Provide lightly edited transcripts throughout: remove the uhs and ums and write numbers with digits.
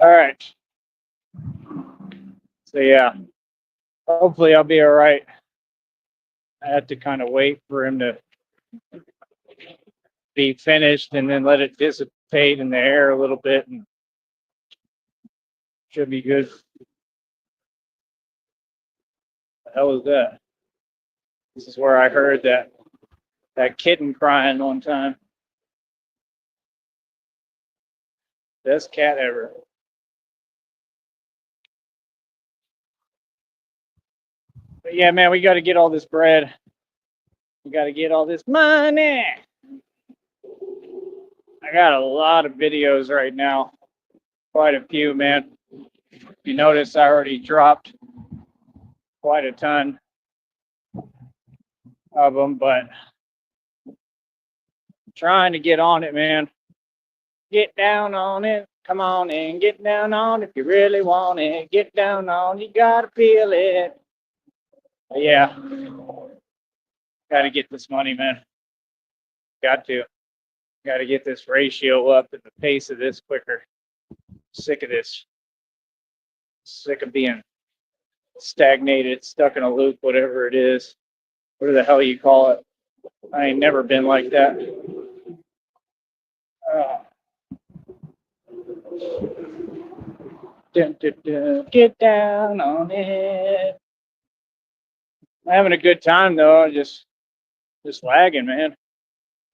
All right. So yeah, hopefully I'll be all right. I have to kind of wait for him to be finished and then let it dissipate in the air a little bit and should be good. The hell is that? This is where I heard that kitten crying one time. Best cat ever. But yeah, man, we got to get all this bread. We got to get all this money. I got a lot of videos right now. Quite a few, man. You notice I already dropped quite a ton of them, but I'm trying to get on it, man. Get down on it. Come on and get down on it if you really want it. Get down on it. You gotta feel it. But yeah, gotta get this money, man. Got to. Gotta get this ratio up and the pace of this quicker. Sick of this. Sick of being stagnated, stuck in a loop, whatever it is. What the hell you call it? I ain't never been like that. Uh, dun, dun, dun, get down on it. I'm having a good time though. Just lagging, man.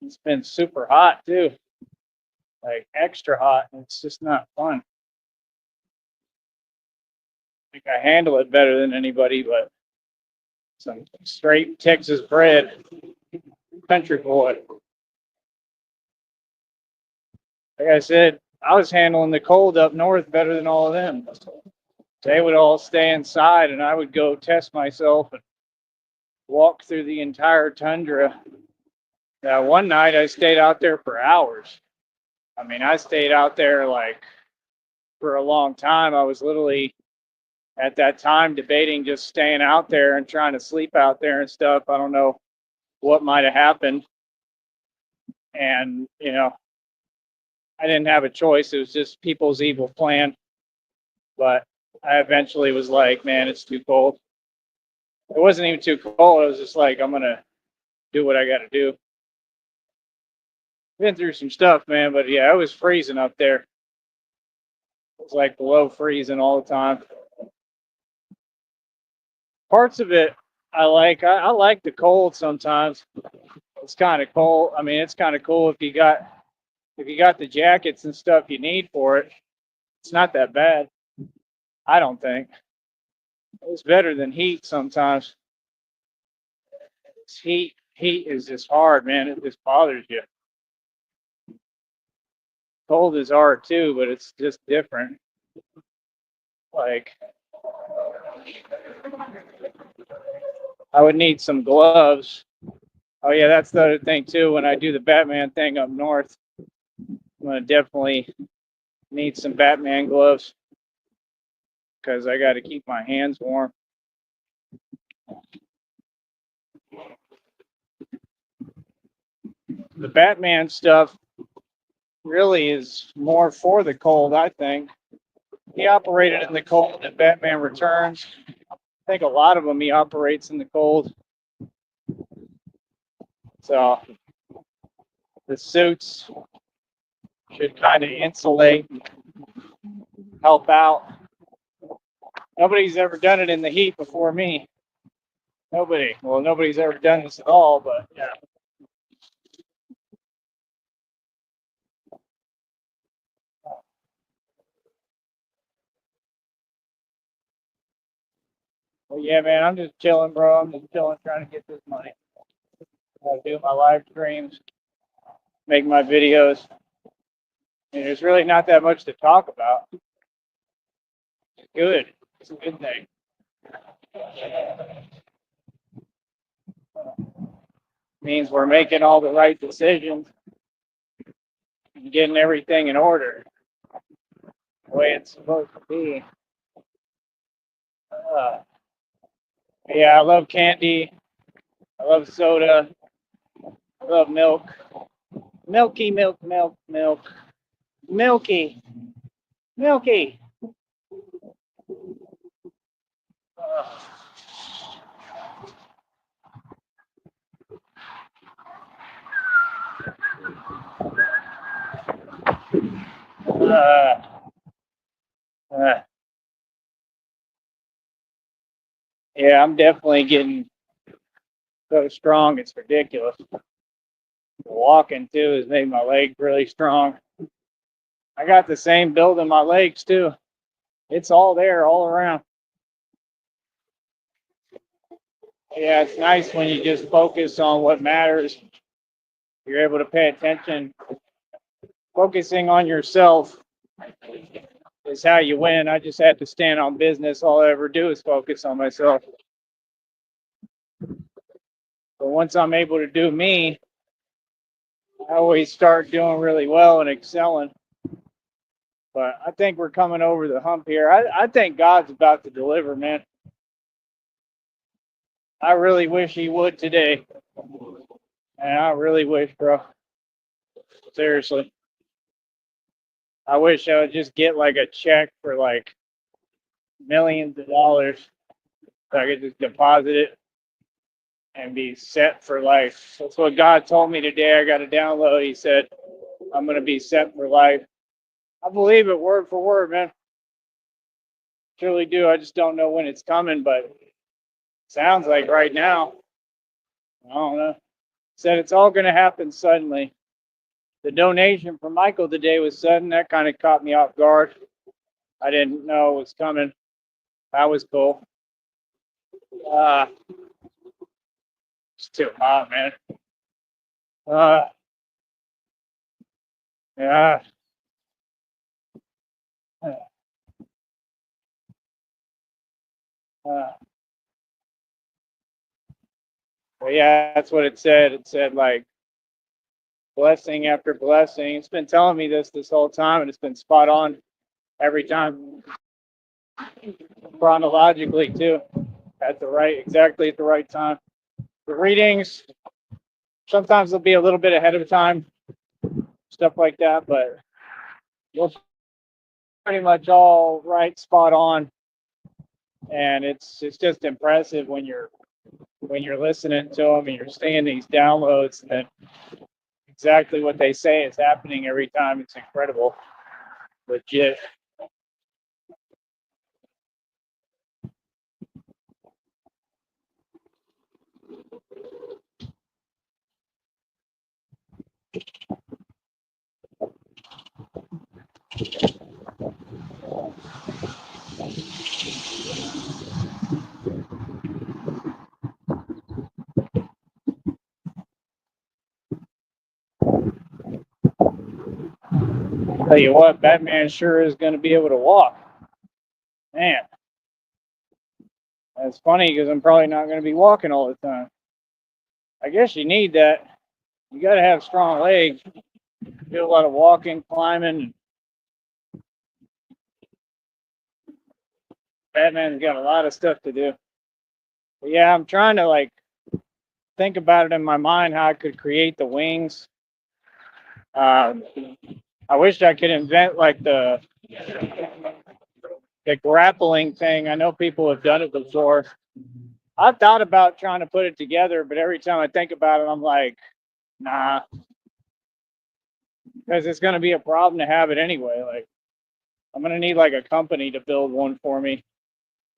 It's been super hot too, like extra hot. It's just not fun. I think I handle it better than anybody, but some straight Texas bred country boy. Like I said, I was handling the cold up north better than all of them. They would all stay inside, and I would go test myself and walk through the entire tundra. One night I stayed out there for hours. I mean, I stayed out there like for a long time. I was literally at that time debating just staying out there and trying to sleep out there and stuff. I don't know what might have happened. And, I didn't have a choice. It was just people's evil plan. But I eventually was like, man, it's too cold. It wasn't even too cold. I was just like, I'm going to do what I got to do. Been through some stuff, man. But yeah, it was freezing up there. It was like below freezing all the time. Parts of it I like. I like the cold sometimes. It's kind of cold. I mean, it's kind of cool if you got the jackets and stuff you need for it. It's not that bad. I don't think it's better than heat sometimes. Heat is just hard, man. It just bothers you. Cold is hard too, but it's just different. Like I would need some gloves. Oh yeah, that's the other thing too. When I do the Batman thing up north, I'm gonna definitely need some Batman gloves because I got to keep my hands warm. The Batman stuff really is more for the cold, I think. He operated in the cold in Batman Returns. I think a lot of them he operates in the cold. So the suits should kind of insulate, help out. Nobody's ever done it in the heat before me. Nobody. Well, nobody's ever done this at all, but yeah. Well, yeah, man, I'm just chilling, bro. I'm just chilling, trying to get this money. I do my live streams, make my videos. And there's really not that much to talk about. It's good. It's a good thing. Means we're making all the right decisions and getting everything in order the way it's supposed to be. Uh, yeah, I love candy. I love soda. I love milk. Milky milk, milk, milk. Milky. Milky. Uh, uh, yeah, I'm definitely getting so strong. It's ridiculous. Walking too has made my legs really strong. I got the same build in my legs too. It's all there, all around. Yeah, it's nice when you just focus on what matters. You're able to pay attention. Focusing on yourself is how you win. I just have to stand on business. All I ever do is focus on myself. But once I'm able to do me, I always start doing really well and excelling. But I think we're coming over the hump here. I think God's about to deliver, man. I really wish He would today. And I really wish, bro. Seriously. I wish I would just get like a check for like millions of dollars so I could just deposit it and be set for life. That's what God told me today. I got a download. He said, I'm going to be set for life. I believe it word for word, man. Truly do. I just don't know when it's coming, but it sounds like right now. I don't know. Said it's all going to happen suddenly. The donation from Michael today was sudden. That kind of caught me off guard. I didn't know it was coming. That was cool. It's too hot, man. Uh, yeah. Uh, but yeah, that's what it said. It said like blessing after blessing. It's been telling me this whole time, and it's been spot on every time, chronologically too, exactly at the right time. The readings sometimes they'll be a little bit ahead of time, stuff like that, but you'll pretty much all right, spot on, and it's just impressive when you're listening to them and you're seeing these downloads and exactly what they say is happening every time. It's incredible, legit. Tell you what, Batman sure is going to be able to walk. Man, that's funny because I'm probably not going to be walking all the time. I guess you need that. You got to have strong legs. Do a lot of walking, climbing. Batman's got a lot of stuff to do. But yeah, I'm trying to like think about it in my mind how I could create the wings. Um, I wish I could invent like the grappling thing. I know people have done it before. I've thought about trying to put it together, but every time I think about it, I'm like, nah, because it's going to be a problem to have it anyway. Like, I'm going to need like a company to build one for me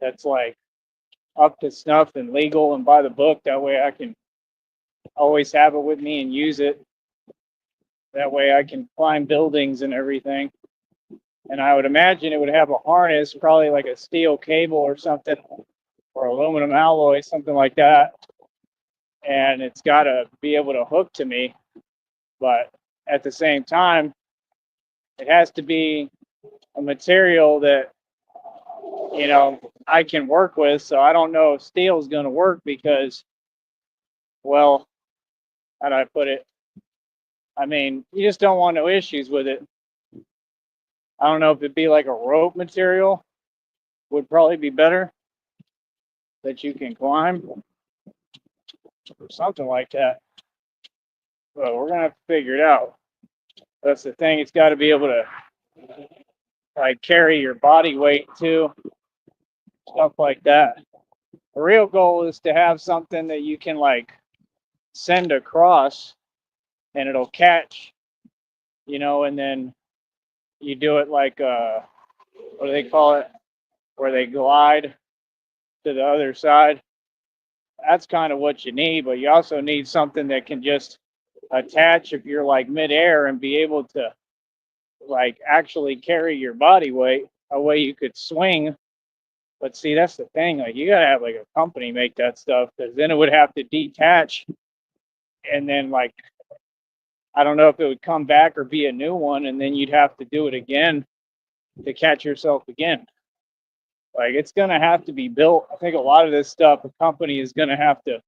that's like up to snuff and legal and by the book. That way I can always have it with me and use it. That way I can climb buildings and everything. And I would imagine it would have a harness, probably like a steel cable or something, or aluminum alloy, something like that. And it's got to be able to hook to me. But at the same time, it has to be a material that, I can work with. So I don't know if steel is going to work because, well, how do I put it? I mean, you just don't want no issues with it. I don't know if it'd be like a rope material would probably be better that you can climb or something like that. But we're gonna have to figure it out. That's the thing. It's got to be able to like carry your body weight too, stuff like that. The real goal is to have something that you can like send across and it'll catch, and then you do it like what do they call it? Where they glide to the other side. That's kind of what you need, but you also need something that can just attach if you're like midair and be able to like actually carry your body weight a way you could swing. But see, that's the thing. Like, you gotta have like a company make that stuff because then it would have to detach, and then like I don't know if it would come back or be a new one, and then you'd have to do it again to catch yourself again. Like, it's gonna have to be built. I think a lot of this stuff, a company is gonna have to.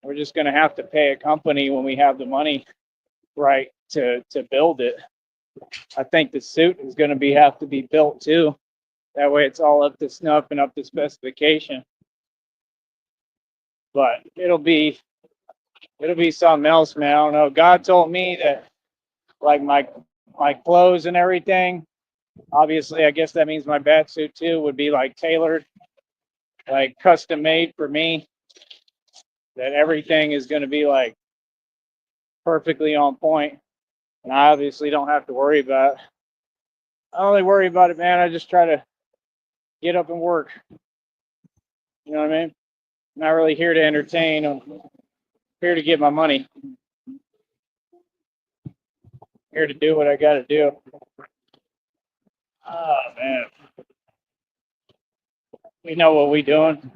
We're just gonna have to pay a company when we have the money, right, to build it. I think the suit is gonna have to be built too. That way, it's all up to snuff and up to specification. But it'll be something else, man. I don't know. God told me that like my clothes and everything. Obviously, I guess that means my bat suit too would be like tailored, like custom made for me. That everything is going to be like perfectly on point, and I obviously don't have to worry about it. I don't really worry about it, man. I just try to get up and work. You know what I mean? I'm not really here to entertain. I'm here to get my money. Here to do what I got to do. Oh man, we know what we're doing,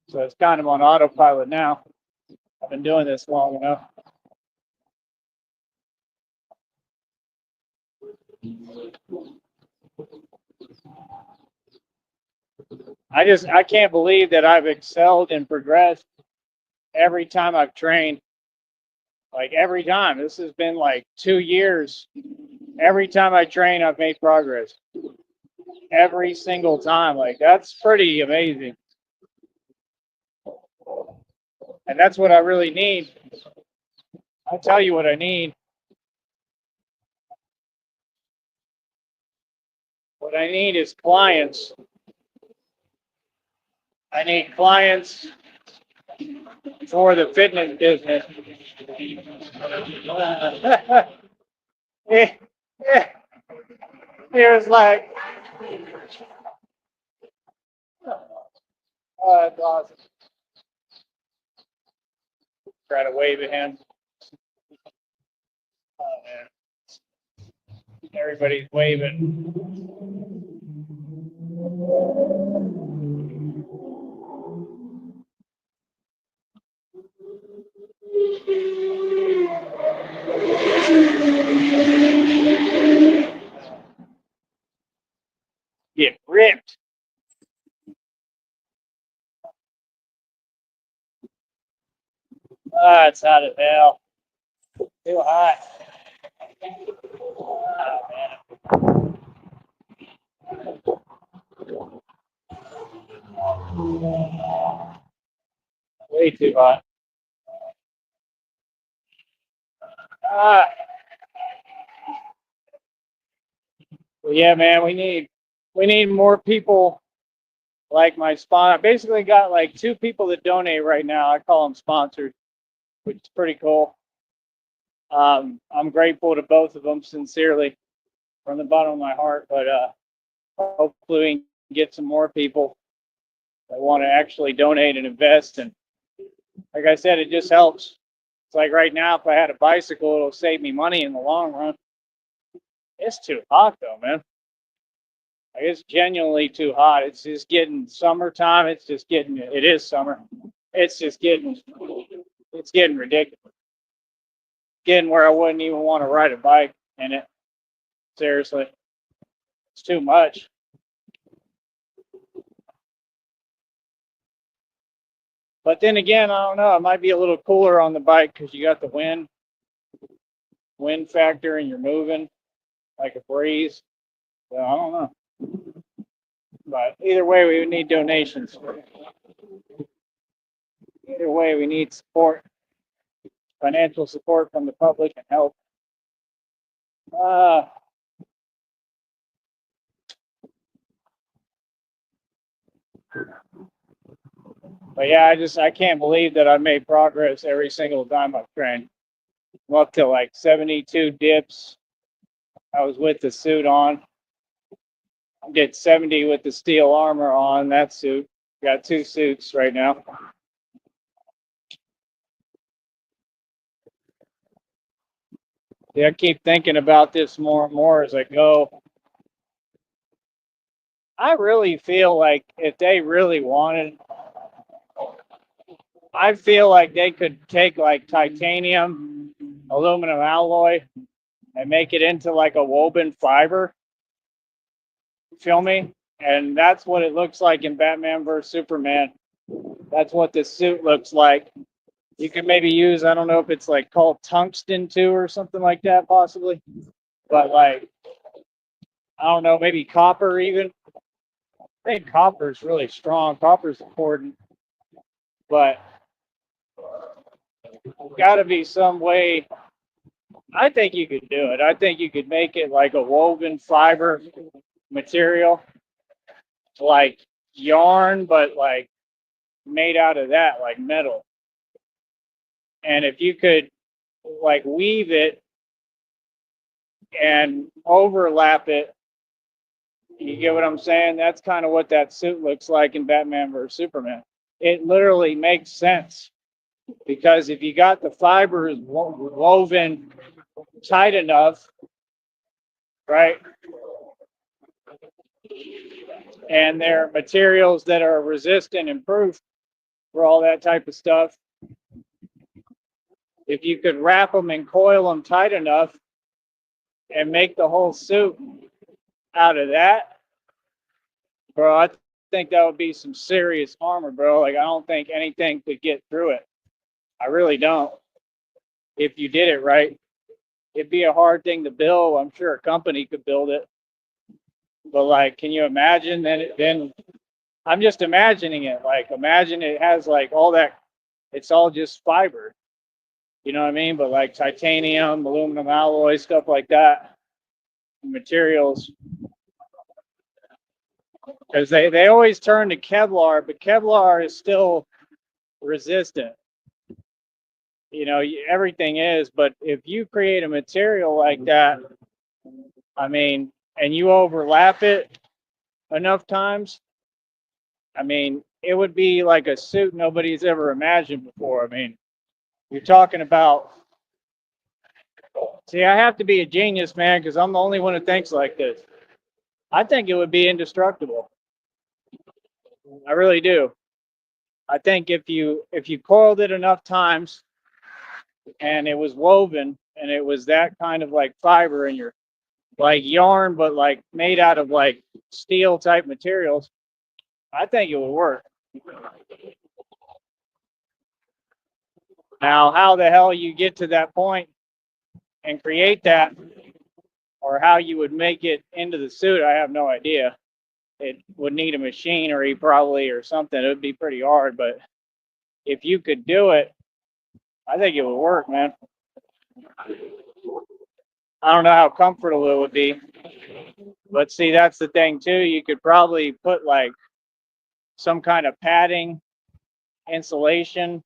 so it's kind of on autopilot now. I've been doing this long enough. I can't believe that I've excelled and progressed every time I've trained. Like every time. This has been like 2 years. Every time I train, I've made progress. Every single time. Like, that's pretty amazing. And that's what I really need. I'll tell you what I need. What I need is clients. I need clients for the fitness business. Here's like, oh, that's awesome. Try to wave at him. Oh, man. Everybody's waving. Get ripped. Ah, it's hot as hell. Too hot. Oh, man. Way too hot. Ah. Well, yeah, man, we need more people like my sponsor. I basically got like 2 people that donate right now. I call them sponsors, which is pretty cool. I'm grateful to both of them sincerely from the bottom of my heart, but hopefully we can get some more people that want to actually donate and invest. And like I said, it just helps. It's like right now, if I had a bicycle, it'll save me money in the long run. It's too hot though, man. Like, it's genuinely too hot. It's just getting summertime. It is summer. It's just getting ridiculous. Getting where I wouldn't even want to ride a bike in it. Seriously. It's too much. But then again, I don't know. It might be a little cooler on the bike because you got the wind factor, and you're moving like a breeze. So I don't know. But either way, we need donations. Either way, we need support, financial support from the public and help. Uh, But yeah, I can't believe that I made progress every single time I've trained. I'm up to like 72 dips. I was with the suit on. I'm getting 70 with the steel armor on that suit. Got two suits right now. Yeah, I keep thinking about this more and more as I go. I really feel like if they really wanted, I feel like they could take like titanium, aluminum alloy, and make it into like a woven fiber. Feel me? And that's what it looks like in Batman vs Superman. That's what this suit looks like. You could maybe use, I don't know if it's like called tungsten too or something like that, possibly. But like, I don't know, maybe copper even. I think copper is really strong. Copper is important, but got to be some way. I think you could do it. I think you could make it like a woven fiber material, like yarn, but like made out of that, like metal. And if you could like weave it and overlap it, you get what I'm saying? That's kind of what that suit looks like in Batman vs Superman. It literally makes sense because if you got the fibers woven tight enough, right, and they're materials that are resistant and proof for all that type of stuff, if you could wrap them and coil them tight enough and make the whole suit out of that, bro, I think that would be some serious armor, bro. Like, I don't think anything could get through it. I really don't. If you did it right, it'd be a hard thing to build. I'm sure a company could build it. But like, can you imagine? Then I'm just imagining it. Like, imagine it has like all that. It's all just fiber. You know what I mean? But like titanium, aluminum alloy, stuff like that, materials. Because they always turn to Kevlar, but Kevlar is still resistant. You know, everything is. But if you create a material like that, I mean, and you overlap it enough times, I mean, it would be like a suit nobody's ever imagined before. I mean, you're talking about. See, I have to be a genius, man, because I'm the only one who thinks like this. I think it would be indestructible. I really do. I think if you coiled it enough times and it was woven and it was that kind of like fiber and you're like yarn, but like made out of like steel type materials, I think it would work. Now, how the hell you get to that point and create that, or how you would make it into the suit, I have no idea. It would need a machinery probably or something. It would be pretty hard, but if you could do it, I think it would work, man. I don't know how comfortable it would be, but see, that's the thing too. You could probably put like some kind of padding, insulation,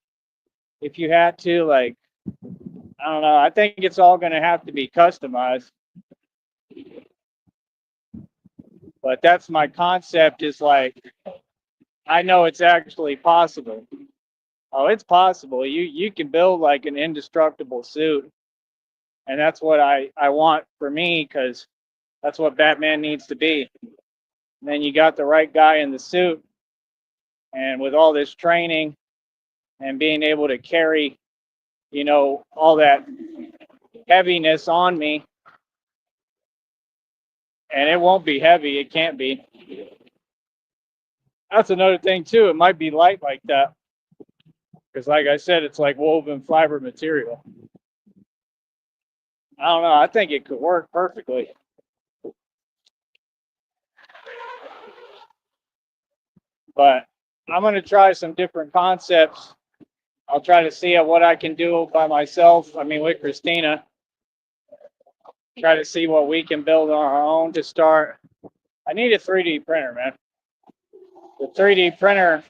if you had to. Like, I don't know. I think it's all going to have to be customized. But that's my concept. Is like, I know it's actually possible. Oh, it's possible. You can build like an indestructible suit, and that's what I want for me, because that's what Batman needs to be. And then you got the right guy in the suit, and with all this training and being able to carry, all that heaviness on me, and it won't be heavy. It can't be. That's another thing too. It might be light like that, because like I said, it's like woven fiber material. I don't know. I think it could work perfectly. But I'm going to try some different concepts. I'll try to see what I can do by myself. I mean, with Christina, try to see what we can build on our own to start. I need a 3D printer, man. the 3D printer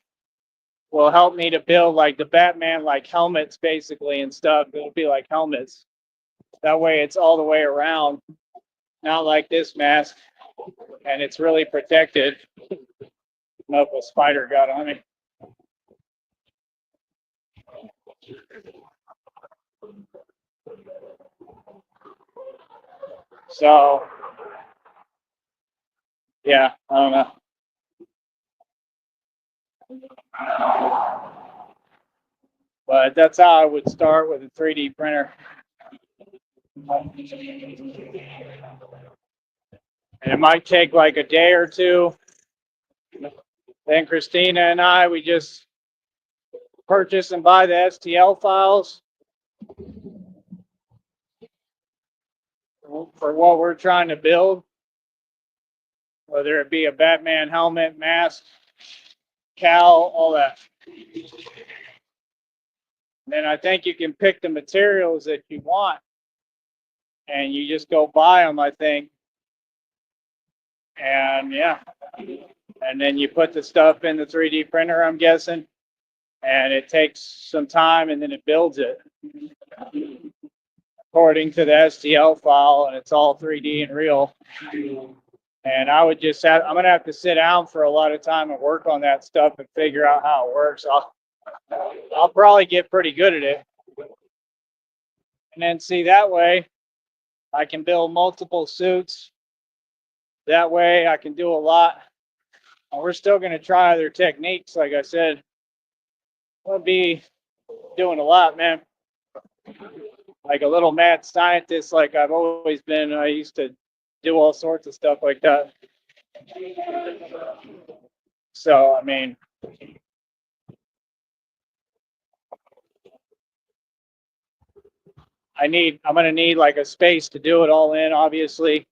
will help me to build like the Batman like helmets basically and stuff. It'll be like helmets. That way it's all the way around, not like this mask, and it's really protected. I don't know if a spider got on me. So, yeah, I don't know. But that's how I would start with a 3D printer. And it might take like a day or two. Then Christina and I, we just purchase and buy the STL files for what we're trying to build, whether it be a Batman helmet, mask, cowl, all that. Then I think you can pick the materials that you want, and you just go buy them, I think. And yeah, and then you put the stuff in the 3D printer, I'm guessing, and it takes some time, and then it builds it according to the STL file, and it's all 3D and real. And I would just have, I'm gonna have to sit down for a lot of time and work on that stuff and figure out how it works. I'll probably get pretty good at it. And then see, that way I can build multiple suits. That way I can do a lot. And we're still gonna try other techniques, like I said. We'll be doing a lot, man. Like a little mad scientist, like I've always been. I used to do all sorts of stuff like that. So, I mean, I'm going to need like a space to do it all in, obviously.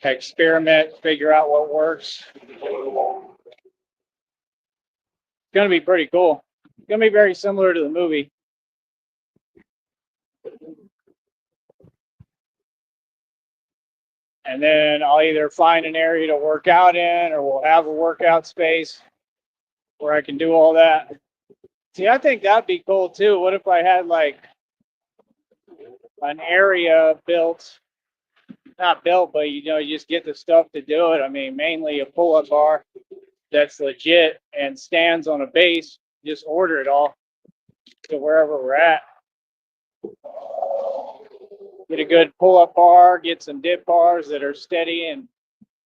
Experiment, figure out what works. It's going to be pretty cool. It's going to be very similar to the movie. And then I'll either find an area to work out in, or we'll have a workout space where I can do all that. See, I think that'd be cool too. What if I had like an area built, not built, but you just get the stuff to do it. I mean, mainly a pull-up bar that's legit and stands on a base. Just order it all to wherever we're at. Get a good pull-up bar, get some dip bars that are steady and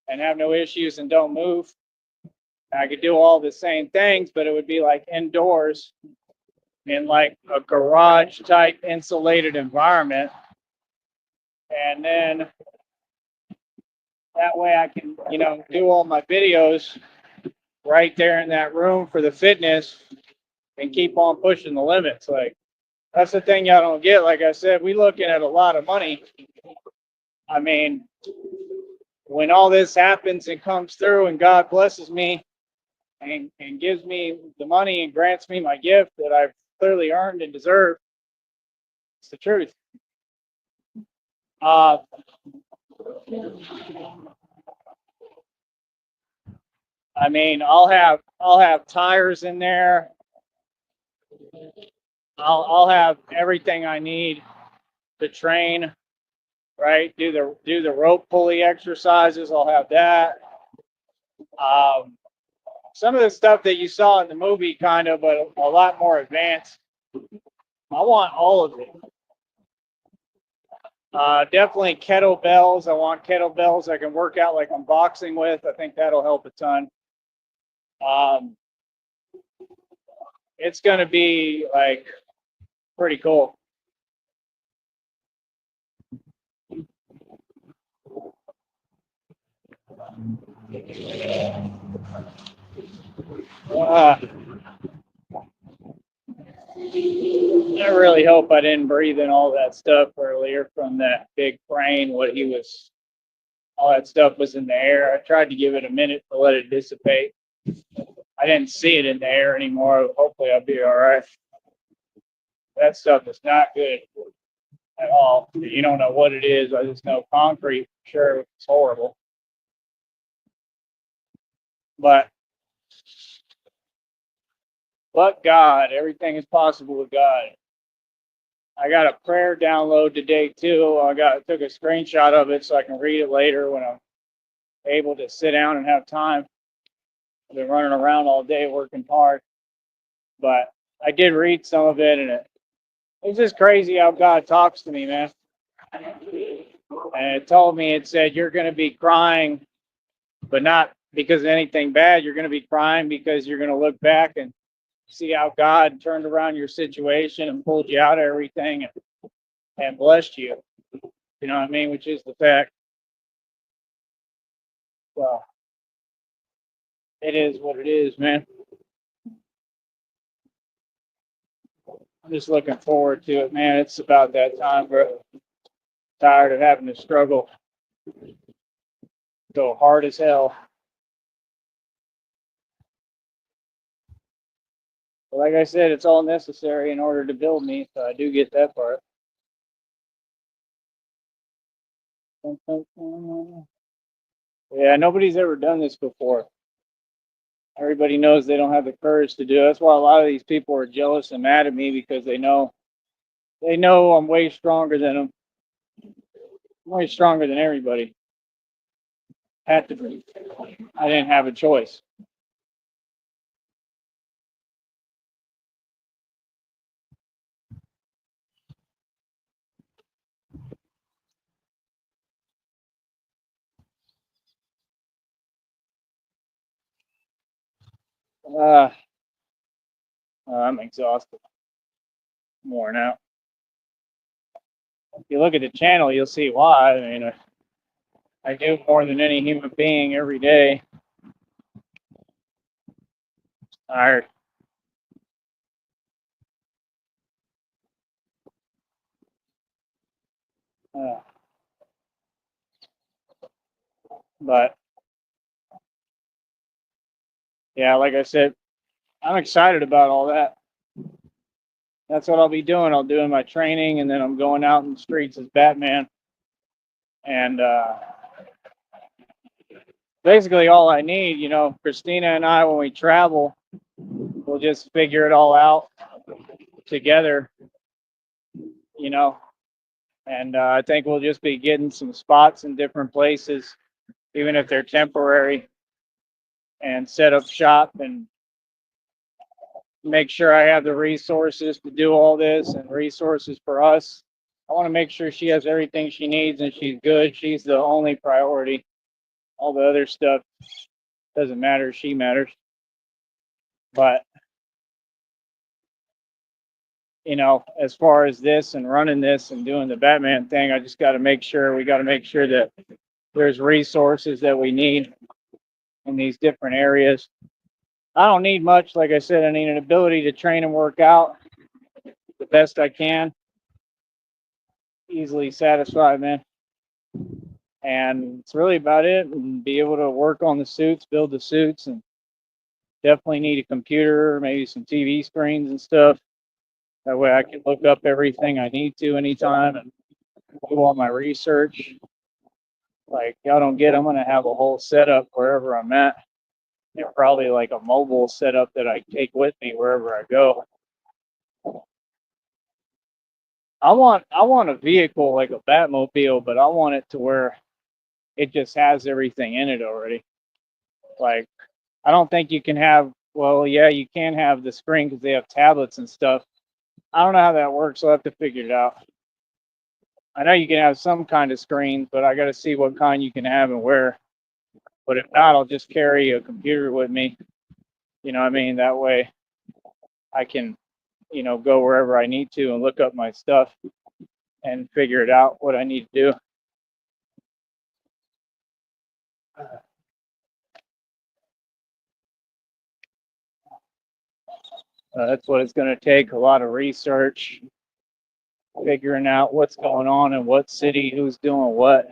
have no issues and don't move. I could do all the same things, but it would be like indoors in like a garage type insulated environment. And then that way I can, do all my videos right there in that room for the fitness and keep on pushing the limits. Like, that's the thing y'all don't get. Like I said, we looking at a lot of money. I mean, when all this happens and comes through and God blesses me and gives me the money and grants me my gift that I've clearly earned and deserved, it's the truth. I mean, I'll have tires in there. I'll have everything I need to train, right? Do the rope pulley exercises. I'll have that. Some of the stuff that you saw in the movie, kind of, but a lot more advanced. I want all of it. Definitely kettlebells. I want kettlebells I can work out like I'm boxing with. I think that'll help a ton. It's going to be like pretty cool. I really hope I didn't breathe in all that stuff earlier from that big crane. All that stuff was in the air. I tried to give it a minute to let it dissipate. I didn't see it in the air anymore. Hopefully I'll be all right. That stuff is not good at all. You don't know what it is. I just know concrete, sure, it's horrible. But But God, everything is possible with God. I got a prayer download today too. Took a screenshot of it so I can read it later when I'm able to sit down and have time. I've been running around all day working hard, but I did read some of it, and it's just crazy how God talks to me, man. And it told me, it said, you're going to be crying, but not because of anything bad. You're going to be crying because you're going to look back and see how God turned around your situation and pulled you out of everything and blessed you. You know what I mean? Which is the fact. Well, it is what it is, man. I'm just looking forward to it, man. It's about that time, bro. Tired of having to struggle so hard as hell. But like I said, it's all necessary in order to build me, so I do get that part. Yeah, nobody's ever done this before. Everybody knows they don't have the courage to do it. That's why a lot of these people are jealous and mad at me, because they know I'm way stronger than them. I'm way stronger than everybody. Had to be. I didn't have a choice. I'm exhausted. I'm worn out. If you look at the channel, you'll see why. I mean, I do more than any human being every day. Tired. But yeah, like I said, I'm excited about all that. That's what I'll be doing. I'll do my training, and then I'm going out in the streets as Batman. And basically all I need, Christina and I, when we travel, we'll just figure it all out together, and I think we'll just be getting some spots in different places, even if they're temporary, and set up shop and make sure I have the resources to do all this and resources for us. I want to make sure she has everything she needs and she's good. She's the only priority. All the other stuff doesn't matter. She matters. But, as far as this and running this and doing the Batman thing, I just got to make sure, we got to make sure that there's resources that we need in these different areas. I don't need much. Like I said, I need an ability to train and work out the best I can. Easily satisfied, man. And it's really about it. And be able to work on the suits, build the suits, and definitely need a computer, maybe some TV screens and stuff. That way I can look up everything I need to anytime and do all my research. Like, y'all don't get, I'm going to have a whole setup wherever I'm at. And probably like a mobile setup that I take with me wherever I go. I want a vehicle like a Batmobile, but I want it to where it just has everything in it already. Like, I don't think you can have, well, yeah, you can have the screen because they have tablets and stuff. I don't know how that works. I'll have to figure it out. I know you can have some kind of screens, but I got to see what kind you can have and where. But if not, I'll just carry a computer with me. You know what I mean? That way I can, go wherever I need to and look up my stuff and figure it out what I need to do. That's what it's going to take, a lot of research, figuring out what's going on in what city, who's doing what.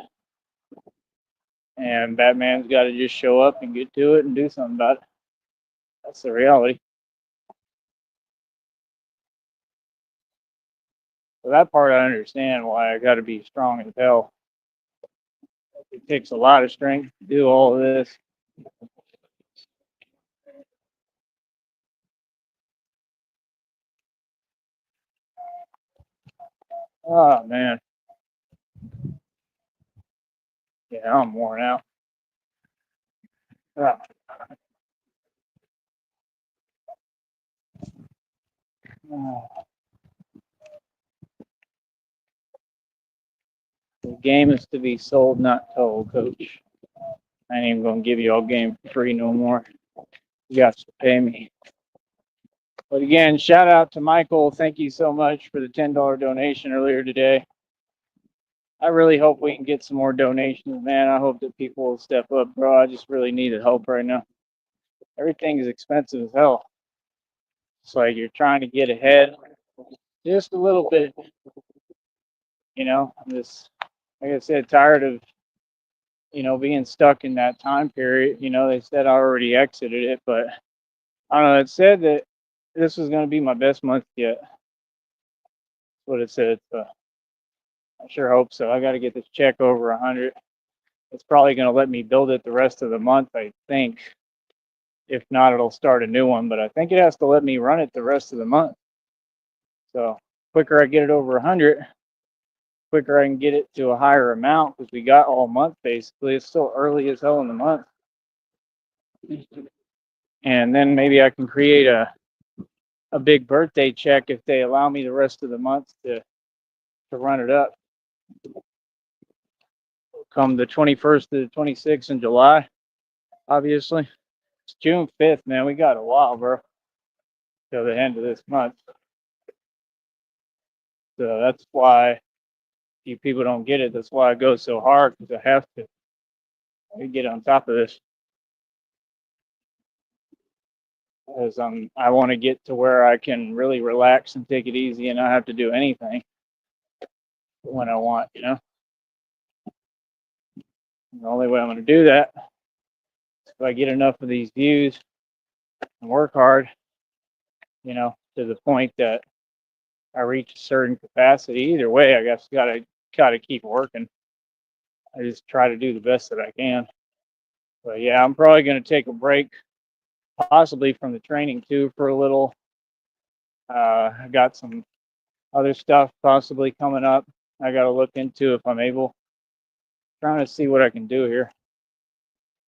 And Batman's got to just show up and get to it and do something about it. That's the reality. So that part I understand why I got to be strong as hell. It takes a lot of strength to do all of this. Oh man, yeah, I'm worn out. Ah, ah. The game is to be sold, not told, coach. I ain't even gonna give you all game for free no more. You got to pay me. But again, shout out to Michael. Thank you so much for the $10 donation earlier today. I really hope we can get some more donations, man. I hope that people will step up, bro. I just really need the help right now. Everything is expensive as hell. It's like you're trying to get ahead just a little bit. I'm just, like I said, tired of, being stuck in that time period. They said I already exited it, but I don't know. It said that this was going to be my best month yet. That's what it said. So I sure hope so. I got to get this check over 100. It's probably going to let me build it the rest of the month, I think. If not, it'll start a new one, but I think it has to let me run it the rest of the month. So quicker I get it over 100, quicker I can get it to a higher amount because we got all month basically. It's still early as hell in the month. And then maybe I can create a big birthday check if they allow me the rest of the month to run it up. Come the 21st to the 26th in July, obviously. It's June 5th, man. We got a while, bro, till the end of this month. So that's why you people don't get it. That's why I go so hard because I have to get on top of this. Because I want to get to where I can really relax and take it easy and not have to do anything when I want. The only way I'm going to do that is if I get enough of these views and work hard, to the point that I reach a certain capacity. Either way, I guess gotta keep working. I just try to do the best that I can. But yeah, I'm probably going to take a break, possibly from the training too, for a little. I got some other stuff possibly coming up. I got to look into if I'm able. Trying to see what I can do here.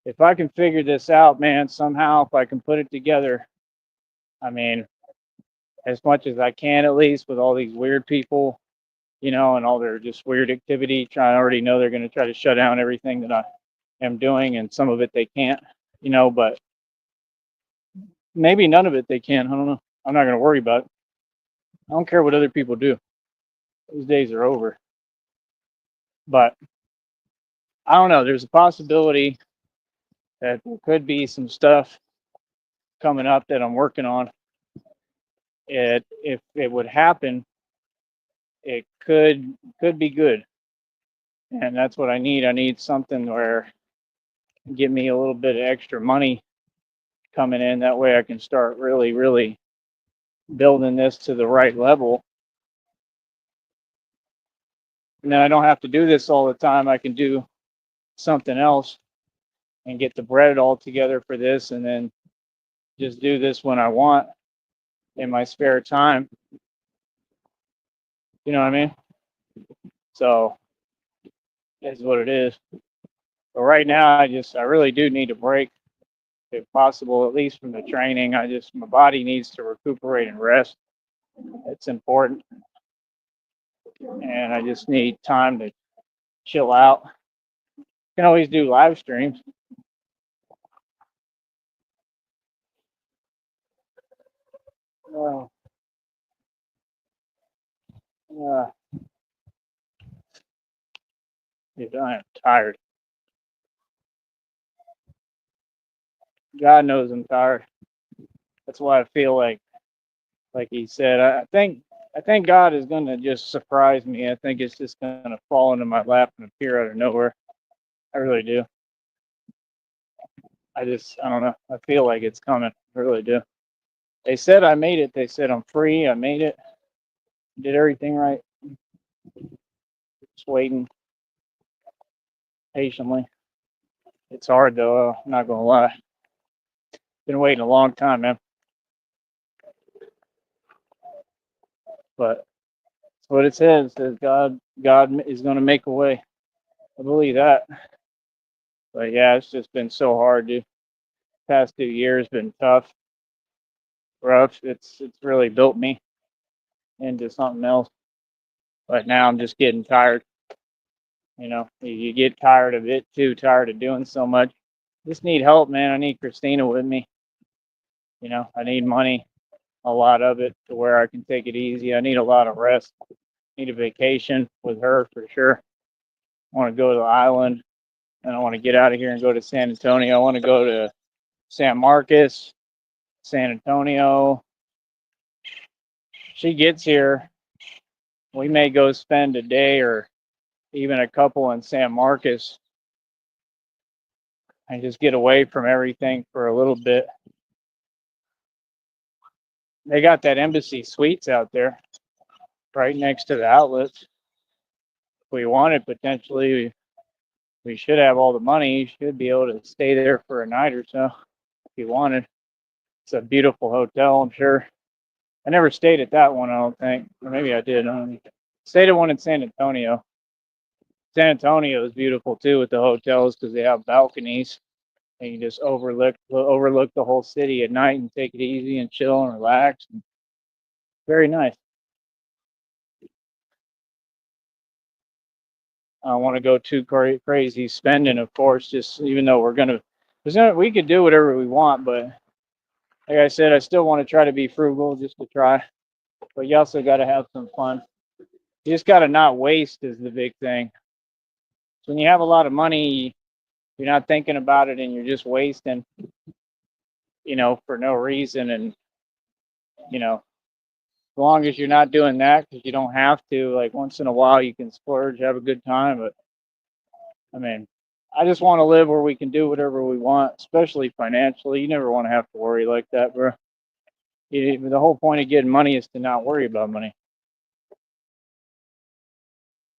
If I can figure this out, man, somehow, if I can put it together, I mean, as much as I can at least with all these weird people, and all their just weird activity. I already know they're going to try to shut down everything that I am doing, and some of it they can't, but maybe none of it they can. I don't know. I'm not going to worry about it. I don't care what other people do. Those days are over. But I don't know. There's a possibility that there could be some stuff coming up that I'm working on. If it would happen, it could be good, and that's what I need. I need something where give me a little bit of extra money coming in. That way, I can start really, really building this to the right level. And then I don't have to do this all the time. I can do something else and get the bread all together for this, and then just do this when I want in my spare time. You know what I mean? So that's what it is. But right now, I really do need a break, if possible, at least from the training. My body needs to recuperate and rest. It's important, and I just need time to chill out. You can always do live streams. Uh, uh, dude, I am tired. God knows I'm tired. That's why I feel like he said, I think God is going to just surprise me. I think it's just going to fall into my lap and appear out of nowhere. I really do. I don't know. I feel like it's coming. I really do. They said I made it. They said I'm free. I made it. Did everything right. Just waiting patiently. It's hard though. I'm not gonna lie. Been waiting a long time, man. But what it says. It says God is going to make a way. I believe that. But yeah, it's just been so hard, dude. Past 2 years been tough, rough. It's really built me into something else. But now I'm just getting tired. You get tired of it too, tired of doing so much. Just need help, man. I need Christina with me. I need money, a lot of it, to where I can take it easy. I need a lot of rest. Need a vacation with her for sure. I want to go to the island, and I want to get out of here and go to San Antonio. I want to go to San Marcos, San Antonio. She gets here, we may go spend a day or even a couple in San Marcos and just get away from everything for a little bit. They got that Embassy Suites out there right next to the outlets. If we wanted, potentially, we should have all the money. You should be able to stay there for a night or so if you wanted. It's a beautiful hotel, I'm sure. I never stayed at that one, I don't think. Or maybe I did. Stayed at one in San Antonio. San Antonio is beautiful too with the hotels because they have balconies and you just overlook the whole city at night and take it easy and chill and relax. Very nice. I don't want to go too crazy spending, of course. Just even though we could do whatever we want, but like I said, I still want to try to be frugal, just to try. But you also got to have some fun. You just got to not waste is the big thing. So when you have a lot of money, you're not thinking about it and you're just wasting, for no reason. And as long as you're not doing that, because you don't have to, like once in a while you can splurge, have a good time. But I mean, I just want to live where we can do whatever we want, especially financially. You never want to have to worry like that, bro. The whole point of getting money is to not worry about money.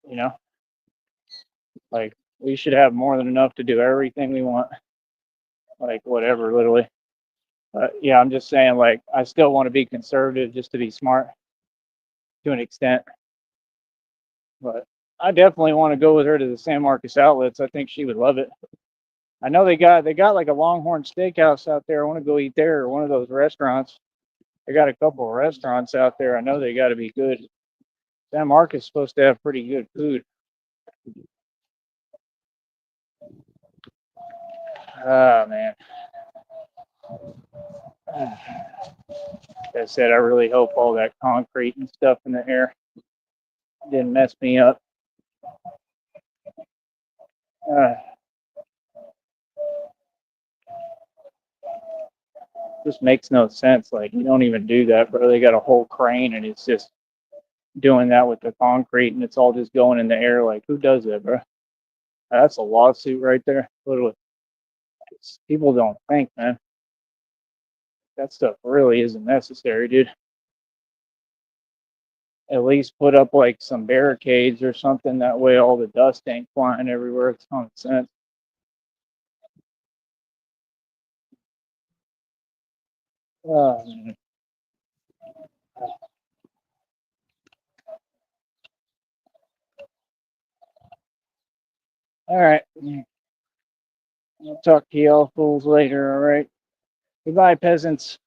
You know, like we should have more than enough to do everything we want, like whatever, literally. But yeah, I'm just saying, like, I still want to be conservative just to be smart to an extent. But I definitely want to go with her to the San Marcos outlets. I think she would love it. I know they got like a Longhorn Steakhouse out there. I want to go eat there, or one of those restaurants. They got a couple of restaurants out there. I know they got to be good. San Marcos is supposed to have pretty good food. Oh man. Like I said, I really hope all that concrete and stuff in the air didn't mess me up. Uh, just makes no sense. Like you don't even do that, bro. They got a whole crane and it's just doing that with the concrete and it's all just going in the air. Like who does that, bro? That's a lawsuit right there. Literally. People don't think, man. That stuff really isn't necessary, dude. At least put up like some barricades or something. That way all the dust ain't flying everywhere. It's common sense. Man. All right. I'll talk to y'all fools later, all right? Goodbye, peasants.